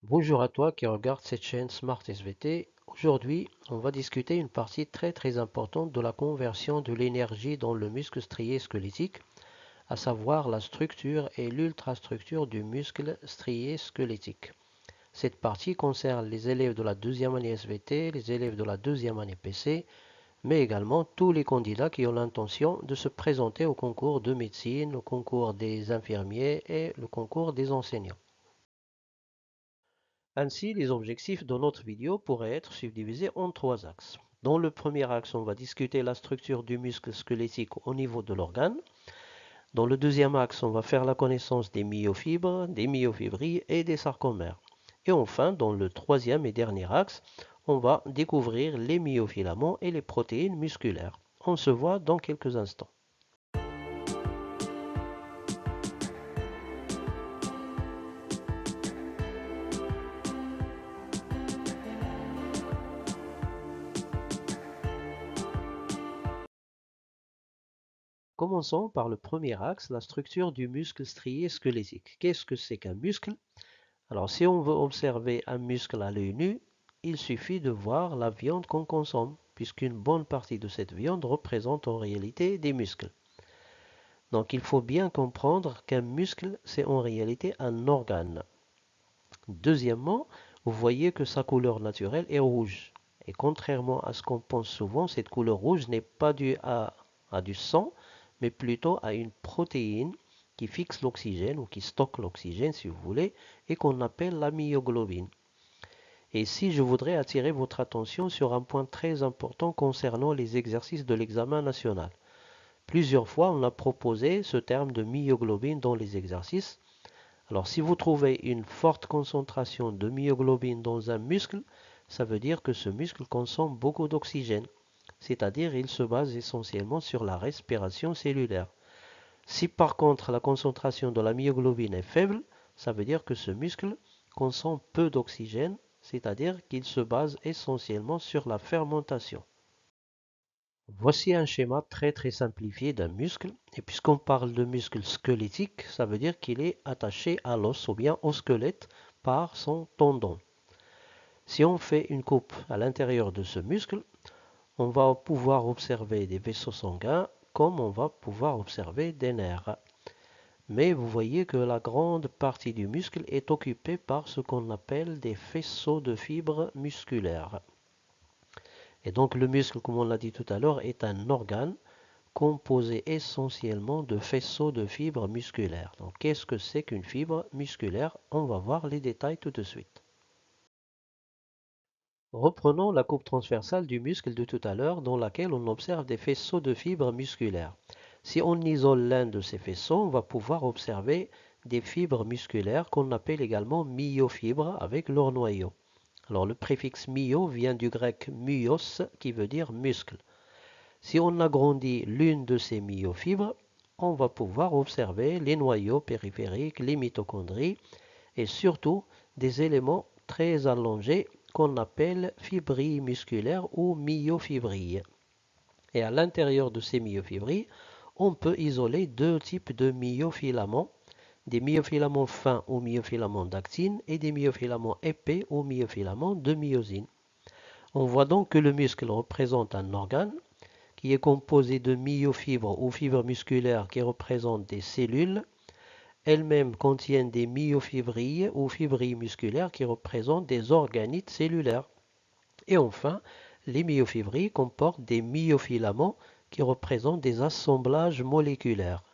Bonjour à toi qui regarde cette chaîne Smart SVT. Aujourd'hui, on va discuter une partie très importante de la conversion de l'énergie dans le muscle strié squelettique, à savoir la structure et l'ultrastructure du muscle strié squelettique. Cette partie concerne les élèves de la deuxième année SVT, les élèves de la deuxième année PC, mais également tous les candidats qui ont l'intention de se présenter au concours de médecine, au concours des infirmiers et le concours des enseignants. Ainsi, les objectifs de notre vidéo pourraient être subdivisés en trois axes. Dans le premier axe, on va discuter la structure du muscle squelettique au niveau de l'organe. Dans le deuxième axe, on va faire la connaissance des myofibres, des myofibrilles et des sarcomères. Et enfin, dans le troisième et dernier axe, on va découvrir les myofilaments et les protéines musculaires. On se voit dans quelques instants. Commençons par le premier axe, la structure du muscle strié squelettique. Qu'est-ce que c'est qu'un muscle? Alors, si on veut observer un muscle à l'œil nu, il suffit de voir la viande qu'on consomme, puisqu'une bonne partie de cette viande représente en réalité des muscles. Donc, il faut bien comprendre qu'un muscle, c'est en réalité un organe. Deuxièmement, vous voyez que sa couleur naturelle est rouge. Et contrairement à ce qu'on pense souvent, cette couleur rouge n'est pas due à du sang, mais plutôt à une protéine qui fixe l'oxygène ou qui stocke l'oxygène, si vous voulez, et qu'on appelle la myoglobine. Et ici, je voudrais attirer votre attention sur un point très important concernant les exercices de l'examen national. Plusieurs fois, on a proposé ce terme de myoglobine dans les exercices. Alors, si vous trouvez une forte concentration de myoglobine dans un muscle, ça veut dire que ce muscle consomme beaucoup d'oxygène, c'est-à-dire il se base essentiellement sur la respiration cellulaire. Si par contre la concentration de la myoglobine est faible, ça veut dire que ce muscle consomme peu d'oxygène, c'est-à-dire qu'il se base essentiellement sur la fermentation. Voici un schéma très simplifié d'un muscle. Et puisqu'on parle de muscle squelettique, ça veut dire qu'il est attaché à l'os ou bien au squelette par son tendon. Si on fait une coupe à l'intérieur de ce muscle, on va pouvoir observer des vaisseaux sanguins comme on va pouvoir observer des nerfs. Mais vous voyez que la grande partie du muscle est occupée par ce qu'on appelle des faisceaux de fibres musculaires. Et donc le muscle, comme on l'a dit tout à l'heure, est un organe composé essentiellement de faisceaux de fibres musculaires. Donc qu'est-ce que c'est qu'une fibre musculaire? On va voir les détails tout de suite. Reprenons la coupe transversale du muscle de tout à l'heure dans laquelle on observe des faisceaux de fibres musculaires. Si on isole l'un de ces faisceaux, on va pouvoir observer des fibres musculaires qu'on appelle également myofibres avec leur noyau. Alors le préfixe myo vient du grec myos qui veut dire muscle. Si on agrandit l'une de ces myofibres, on va pouvoir observer les noyaux périphériques, les mitochondries et surtout des éléments très allongés qu'on appelle fibrilles musculaires ou myofibrilles. Et à l'intérieur de ces myofibrilles, on peut isoler deux types de myofilaments, des myofilaments fins ou myofilaments d'actine et des myofilaments épais ou myofilaments de myosine. On voit donc que le muscle représente un organe qui est composé de myofibres ou fibres musculaires qui représentent des cellules. Elles-mêmes contiennent des myofibrilles ou fibrilles musculaires qui représentent des organites cellulaires. Et enfin, les myofibrilles comportent des myofilaments qui représentent des assemblages moléculaires.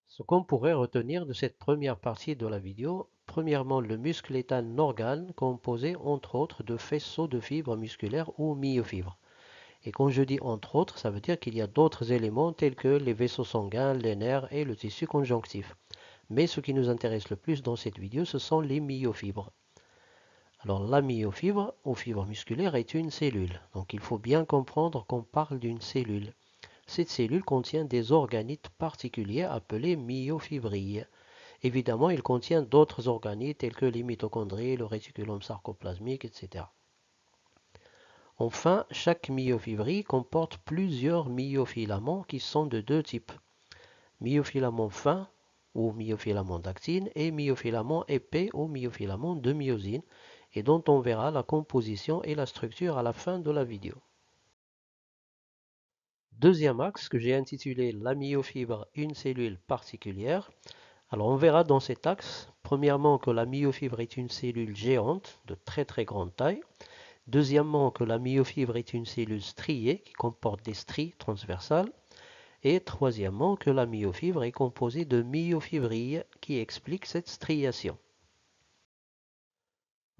Ce qu'on pourrait retenir de cette première partie de la vidéo, premièrement, le muscle est un organe composé entre autres de faisceaux de fibres musculaires ou myofibres. Et quand je dis entre autres, ça veut dire qu'il y a d'autres éléments tels que les vaisseaux sanguins, les nerfs et le tissu conjonctif. Mais ce qui nous intéresse le plus dans cette vidéo, ce sont les myofibres. Alors la myofibre ou fibre musculaire est une cellule. Donc il faut bien comprendre qu'on parle d'une cellule. Cette cellule contient des organites particuliers appelés myofibrilles. Évidemment, il contient d'autres organites tels que les mitochondries, le réticulum sarcoplasmique, etc. Enfin, chaque myofibrille comporte plusieurs myofilaments qui sont de deux types. Myofilaments fins ou myofilament d'actine et myofilament épais ou myofilament de myosine et dont on verra la composition et la structure à la fin de la vidéo. Deuxième axe que j'ai intitulé la myofibre, une cellule particulière. Alors on verra dans cet axe, premièrement que la myofibre est une cellule géante de très très grande taille. Deuxièmement que la myofibre est une cellule striée qui comporte des stries transversales. Et troisièmement que la myofibre est composée de myofibrilles qui expliquent cette striation.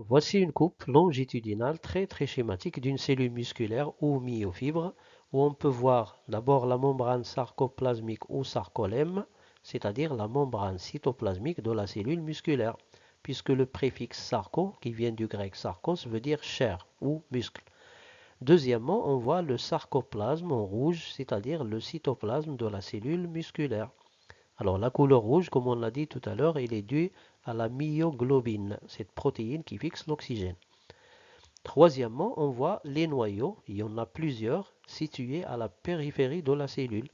Voici une coupe longitudinale très très schématique d'une cellule musculaire ou myofibre où on peut voir d'abord la membrane sarcoplasmique ou sarcolème, c'est-à-dire la membrane cytoplasmique de la cellule musculaire, puisque le préfixe sarco, qui vient du grec sarkos, veut dire chair ou muscle. Deuxièmement, on voit le sarcoplasme en rouge, c'est-à-dire le cytoplasme de la cellule musculaire. Alors la couleur rouge, comme on l'a dit tout à l'heure, elle est due à la myoglobine, cette protéine qui fixe l'oxygène. Troisièmement, on voit les noyaux, il y en a plusieurs, situés à la périphérie de la cellule.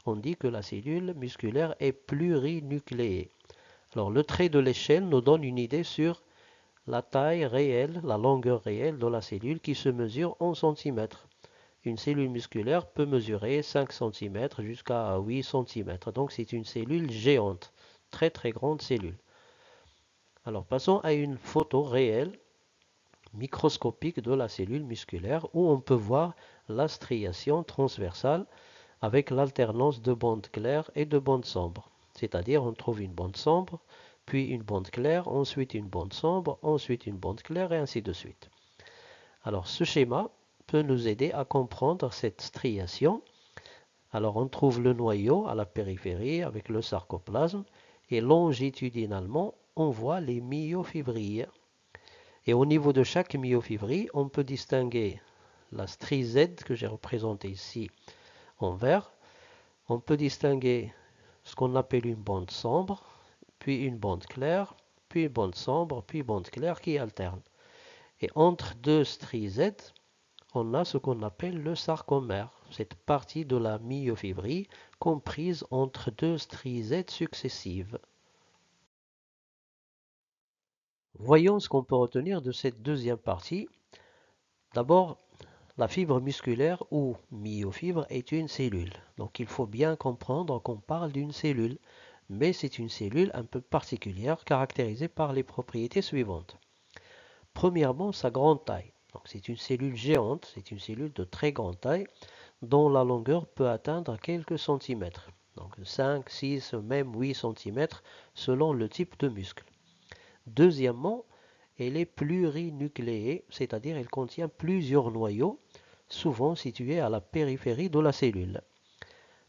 On dit que la cellule musculaire est plurinucléée. Alors le trait de l'échelle nous donne une idée sur la taille réelle, la longueur réelle de la cellule qui se mesure en centimètres. Une cellule musculaire peut mesurer 5 cm jusqu'à 8 cm. Donc c'est une cellule géante, très très grande cellule. Alors passons à une photo réelle, microscopique de la cellule musculaire où on peut voir la striation transversale avec l'alternance de bandes claires et de bandes sombres. C'est-à-dire on trouve une bande sombre, puis une bande claire, ensuite une bande sombre, ensuite une bande claire et ainsi de suite. Alors ce schéma peut nous aider à comprendre cette striation. Alors on trouve le noyau à la périphérie avec le sarcoplasme et longitudinalement on voit les myofibrilles. Et au niveau de chaque myofibrie, on peut distinguer la strie Z que j'ai représentée ici en vert. On peut distinguer ce qu'on appelle une bande sombre, puis une bande claire, puis une bande sombre, puis une bande claire qui alterne. Et entre deux stries Z, on a ce qu'on appelle le sarcomère, cette partie de la myofibrie comprise entre deux stries Z successives. Voyons ce qu'on peut retenir de cette deuxième partie. D'abord, la fibre musculaire ou myofibre est une cellule. Donc il faut bien comprendre qu'on parle d'une cellule, mais c'est une cellule un peu particulière caractérisée par les propriétés suivantes. Premièrement, sa grande taille. Donc c'est une cellule géante, c'est une cellule de très grande taille dont la longueur peut atteindre quelques centimètres. Donc 5, 6, même 8 centimètres selon le type de muscle. Deuxièmement, elle est plurinucléée, c'est-à-dire elle contient plusieurs noyaux, souvent situés à la périphérie de la cellule.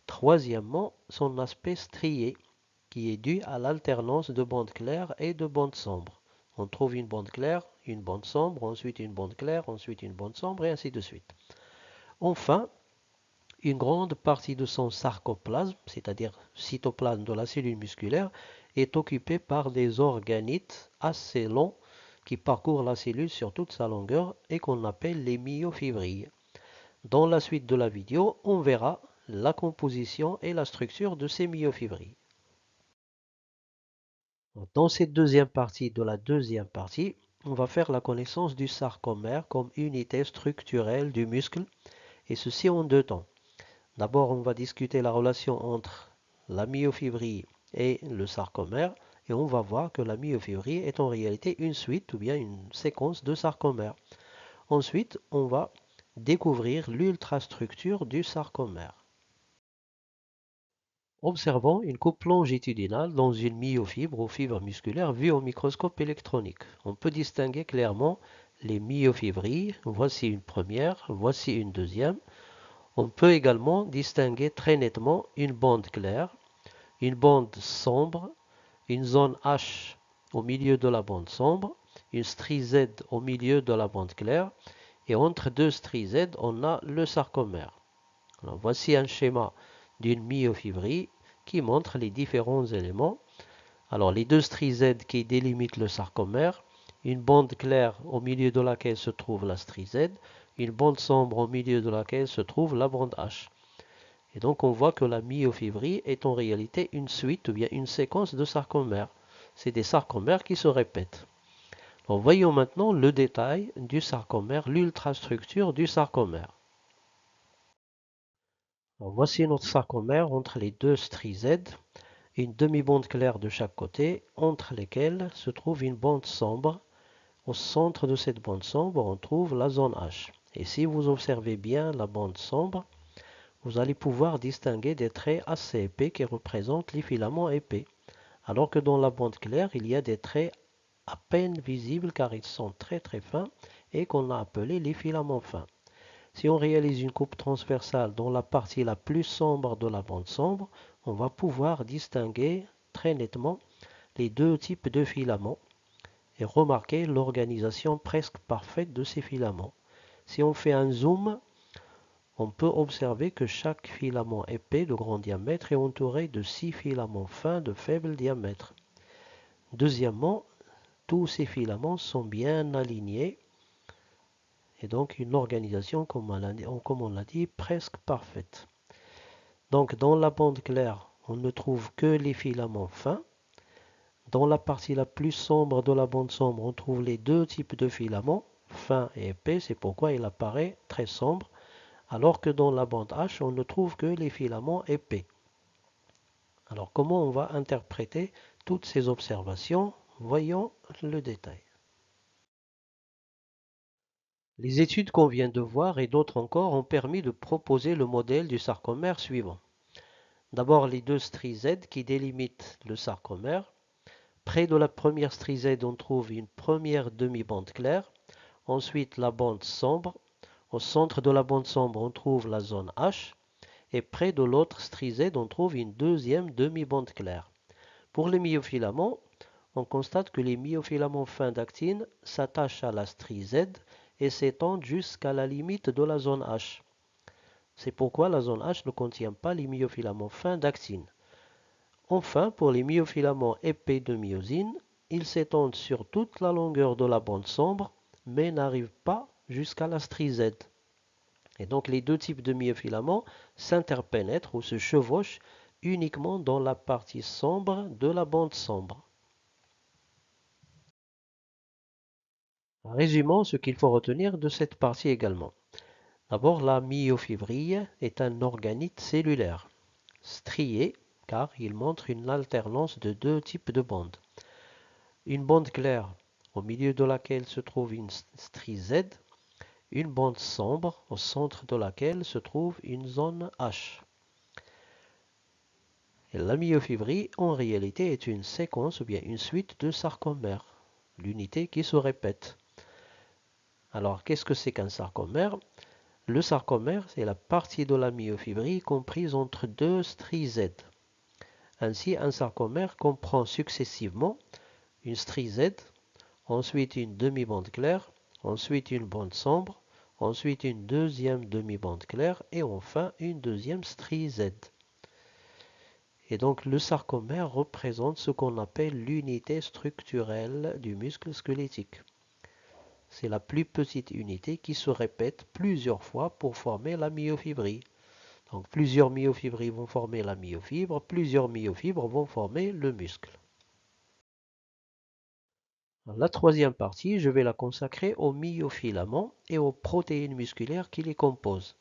Troisièmement, son aspect strié, qui est dû à l'alternance de bandes claires et de bandes sombres. On trouve une bande claire, une bande sombre, ensuite une bande claire, ensuite une bande sombre, et ainsi de suite. Enfin, une grande partie de son sarcoplasme, c'est-à-dire cytoplasme de la cellule musculaire, est occupée par des organites assez longs qui parcourent la cellule sur toute sa longueur et qu'on appelle les myofibrilles. Dans la suite de la vidéo, on verra la composition et la structure de ces myofibrilles. Dans cette deuxième partie de la deuxième partie, on va faire la connaissance du sarcomère comme unité structurelle du muscle, et ceci en deux temps. D'abord, on va discuter la relation entre la myofibrie et le sarcomère, et on va voir que la myofibrie est en réalité une suite ou bien une séquence de sarcomères. Ensuite, on va découvrir l'ultrastructure du sarcomère. Observons une coupe longitudinale dans une myofibre ou fibre musculaire vue au microscope électronique. On peut distinguer clairement les myofibrilles. Voici une première, voici une deuxième. On peut également distinguer très nettement une bande claire, une bande sombre, une zone H au milieu de la bande sombre, une strie Z au milieu de la bande claire, et entre deux stries Z, on a le sarcomère. Alors, voici un schéma d'une myofibrie qui montre les différents éléments. Alors les deux stries Z qui délimitent le sarcomère, une bande claire au milieu de laquelle se trouve la strie Z, une bande sombre au milieu de laquelle se trouve la bande H. Et donc on voit que la myofibrie est en réalité une suite ou bien une séquence de sarcomères. C'est des sarcomères qui se répètent. Donc voyons maintenant le détail du sarcomère, l'ultrastructure du sarcomère. Alors, voici notre sarcomère entre les deux stries Z, une demi-bande claire de chaque côté, entre lesquelles se trouve une bande sombre. Au centre de cette bande sombre, on trouve la zone H. Et si vous observez bien la bande sombre, vous allez pouvoir distinguer des traits assez épais qui représentent les filaments épais, alors que dans la bande claire, il y a des traits à peine visibles car ils sont très très fins et qu'on a appelés les filaments fins. Si on réalise une coupe transversale dans la partie la plus sombre de la bande sombre, on va pouvoir distinguer très nettement les deux types de filaments et remarquer l'organisation presque parfaite de ces filaments. Si on fait un zoom, on peut observer que chaque filament épais de grand diamètre est entouré de 6 filaments fins de faible diamètre. Deuxièmement, tous ces filaments sont bien alignés et donc une organisation, comme on l'a dit, presque parfaite. Donc dans la bande claire, on ne trouve que les filaments fins. Dans la partie la plus sombre de la bande sombre, on trouve les deux types de filaments, fins et épais, c'est pourquoi il apparaît très sombre, alors que dans la bande H, on ne trouve que les filaments épais. Alors comment on va interpréter toutes ces observations? Voyons le détail. Les études qu'on vient de voir et d'autres encore ont permis de proposer le modèle du sarcomère suivant. D'abord les deux stries Z qui délimitent le sarcomère. Près de la première strie Z, on trouve une première demi-bande claire. Ensuite la bande sombre. Au centre de la bande sombre, on trouve la zone H. Et près de l'autre strie Z, on trouve une deuxième demi-bande claire. Pour les myofilaments, on constate que les myofilaments fins d'actine s'attachent à la strie Z et s'étendent jusqu'à la limite de la zone H. C'est pourquoi la zone H ne contient pas les myofilaments fins d'actine. Enfin, pour les myofilaments épais de myosine, ils s'étendent sur toute la longueur de la bande sombre, mais n'arrivent pas jusqu'à la strie Z. Et donc les deux types de myofilaments s'interpénètrent ou se chevauchent uniquement dans la partie sombre de la bande sombre. Résumons ce qu'il faut retenir de cette partie également. D'abord, la myofibrille est un organite cellulaire, strié car il montre une alternance de deux types de bandes. Une bande claire au milieu de laquelle se trouve une strie Z, une bande sombre au centre de laquelle se trouve une zone H. Et la myofibrie en réalité est une séquence ou bien une suite de sarcomères, l'unité qui se répète. Alors qu'est-ce que c'est qu'un sarcomère? Le sarcomère, c'est la partie de la myofibrie comprise entre deux stries Z. Ainsi, un sarcomère comprend successivement une strie Z, ensuite une demi-bande claire, ensuite une bande sombre, ensuite une deuxième demi-bande claire et enfin une deuxième strie Z. Et donc le sarcomère représente ce qu'on appelle l'unité structurelle du muscle squelettique. C'est la plus petite unité qui se répète plusieurs fois pour former la myofibrie. Donc plusieurs myofibrilles vont former la myofibre, plusieurs myofibres vont former le muscle. La troisième partie, je vais la consacrer aux myofilaments et aux protéines musculaires qui les composent.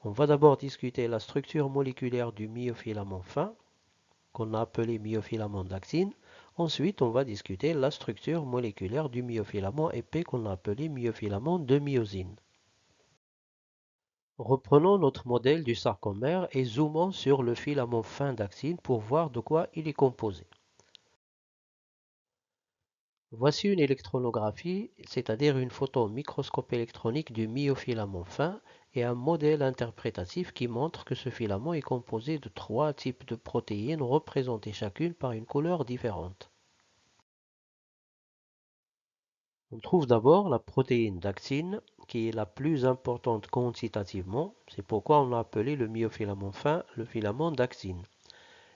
On va d'abord discuter la structure moléculaire du myofilament fin, qu'on a appelé myofilament d'actine. Ensuite, on va discuter la structure moléculaire du myofilament épais qu'on a appelé myofilament de myosine. Reprenons notre modèle du sarcomère et zoomons sur le filament fin d'actine pour voir de quoi il est composé. Voici une électronographie, c'est-à-dire une photo au microscope électronique du myofilament fin et un modèle interprétatif qui montre que ce filament est composé de trois types de protéines représentées chacune par une couleur différente. On trouve d'abord la protéine d'actine qui est la plus importante quantitativement, c'est pourquoi on l'a appelé le myofilament fin le filament d'actine.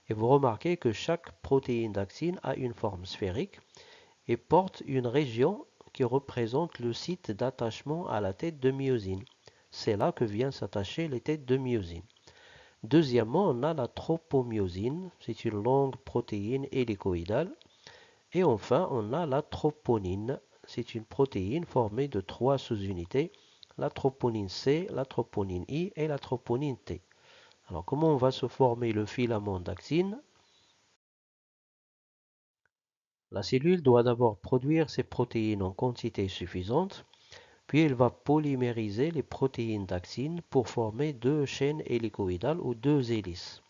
Et vous remarquez que chaque protéine d'actine a une forme sphérique et porte une région qui représente le site d'attachement à la tête de myosine. C'est là que viennent s'attacher les têtes de myosine. Deuxièmement, on a la tropomyosine, c'est une longue protéine hélicoïdale. Et enfin, on a la troponine, c'est une protéine formée de trois sous-unités, la troponine C, la troponine I et la troponine T. Alors, comment va se former le filament d'actine? La cellule doit d'abord produire ces protéines en quantité suffisante, puis elle va polymériser les protéines d'actine pour former deux chaînes hélicoïdales ou deux hélices.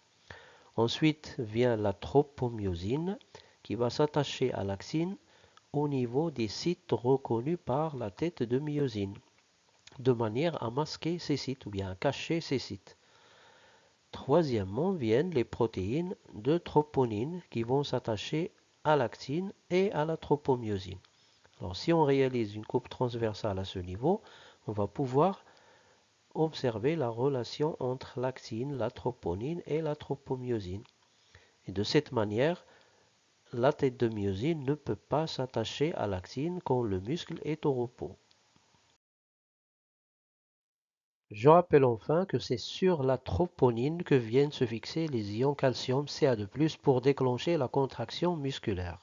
Ensuite vient la tropomyosine qui va s'attacher à l'actine au niveau des sites reconnus par la tête de myosine, de manière à masquer ces sites ou bien à cacher ces sites. Troisièmement viennent les protéines de troponine qui vont s'attacher à l'actine et à la tropomyosine. Alors si on réalise une coupe transversale à ce niveau, on va pouvoir observer la relation entre l'actine, la troponine et la tropomyosine. Et de cette manière, la tête de myosine ne peut pas s'attacher à l'actine quand le muscle est au repos. Je rappelle enfin que c'est sur la troponine que viennent se fixer les ions calcium Ca2+ pour déclencher la contraction musculaire.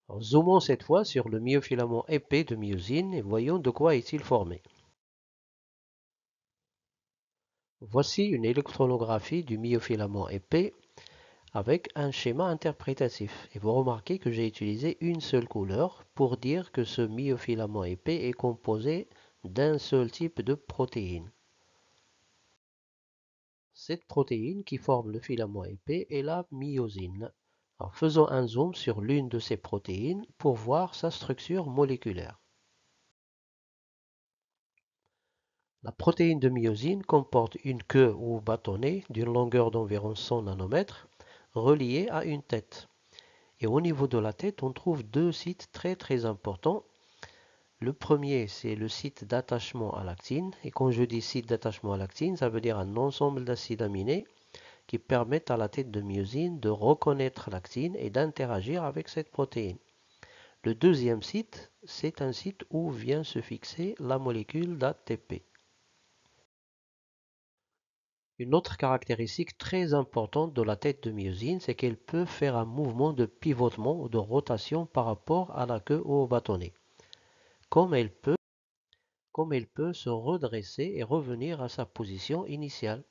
Alors, zoomons cette fois sur le myofilament épais de myosine et voyons de quoi est-il formé. Voici une électronographie du myofilament épais avec un schéma interprétatif. Et vous remarquez que j'ai utilisé une seule couleur pour dire que ce myofilament épais est composé d'un seul type de protéine. Cette protéine qui forme le filament épais est la myosine. Alors, faisons un zoom sur l'une de ces protéines pour voir sa structure moléculaire. La protéine de myosine comporte une queue ou bâtonnet d'une longueur d'environ 100 nanomètres reliée à une tête. Et au niveau de la tête, on trouve deux sites très importants. Le premier, c'est le site d'attachement à l'actine. Et quand je dis site d'attachement à l'actine, ça veut dire un ensemble d'acides aminés qui permettent à la tête de myosine de reconnaître l'actine et d'interagir avec cette protéine. Le deuxième site, c'est un site où vient se fixer la molécule d'ATP. Une autre caractéristique très importante de la tête de myosine, c'est qu'elle peut faire un mouvement de pivotement ou de rotation par rapport à la queue ou au bâtonnet, comme elle peut se redresser et revenir à sa position initiale.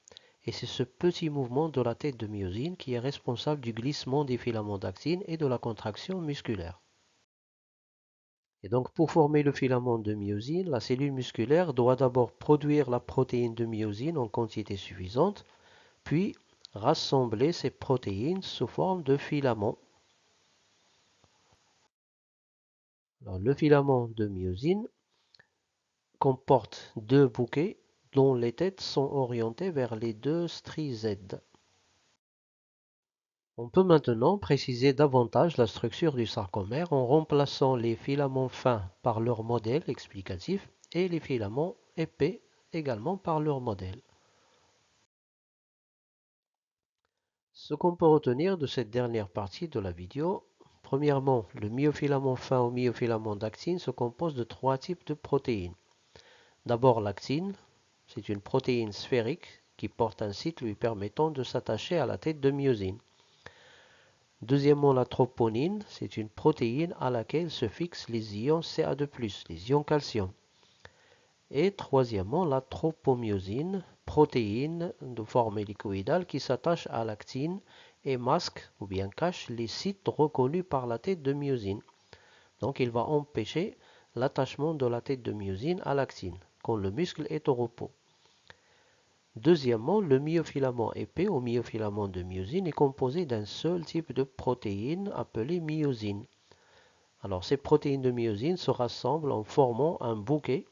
Et c'est ce petit mouvement de la tête de myosine qui est responsable du glissement des filaments d'actine et de la contraction musculaire. Et donc pour former le filament de myosine, la cellule musculaire doit d'abord produire la protéine de myosine en quantité suffisante, puis rassembler ces protéines sous forme de filaments. Alors, le filament de myosine comporte deux bouquets dont les têtes sont orientées vers les deux stries Z. On peut maintenant préciser davantage la structure du sarcomère en remplaçant les filaments fins par leur modèle explicatif et les filaments épais également par leur modèle. Ce qu'on peut retenir de cette dernière partie de la vidéo, premièrement, le myofilament fin ou myofilament d'actine se compose de trois types de protéines. D'abord l'actine, c'est une protéine sphérique qui porte un site lui permettant de s'attacher à la tête de myosine. Deuxièmement, la troponine, c'est une protéine à laquelle se fixent les ions Ca2+, les ions calcium. Et troisièmement, la tropomyosine, protéine de forme hélicoïdale qui s'attache à l'actine et masque ou bien cache les sites reconnus par la tête de myosine. Donc il va empêcher l'attachement de la tête de myosine à l'actine quand le muscle est au repos. Deuxièmement, le myofilament épais ou myofilament de myosine est composé d'un seul type de protéine appelée myosine. Alors ces protéines de myosine se rassemblent en formant un bouquet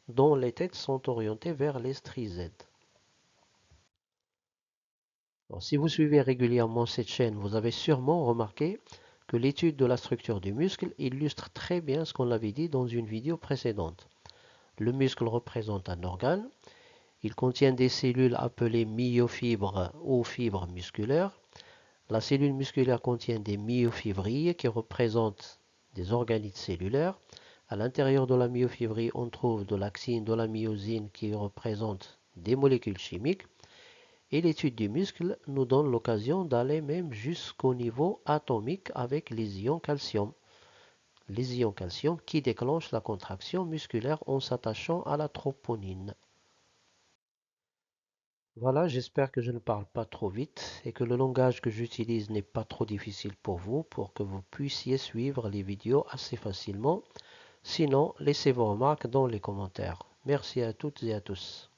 dont les têtes sont orientées vers les stries Z. Alors, si vous suivez régulièrement cette chaîne, vous avez sûrement remarqué que l'étude de la structure du muscle illustre très bien ce qu'on avait dit dans une vidéo précédente. Le muscle représente un organe. Il contient des cellules appelées myofibres ou fibres musculaires. La cellule musculaire contient des myofibrilles qui représentent des organites cellulaires. À l'intérieur de la myofibrie, on trouve de l'actine, de la myosine qui représentent des molécules chimiques. Et l'étude du muscle nous donne l'occasion d'aller même jusqu'au niveau atomique avec les ions calcium. Les ions calcium qui déclenchent la contraction musculaire en s'attachant à la troponine. Voilà, j'espère que je ne parle pas trop vite et que le langage que j'utilise n'est pas trop difficile pour vous, pour que vous puissiez suivre les vidéos assez facilement. Sinon, laissez vos remarques dans les commentaires. Merci à toutes et à tous.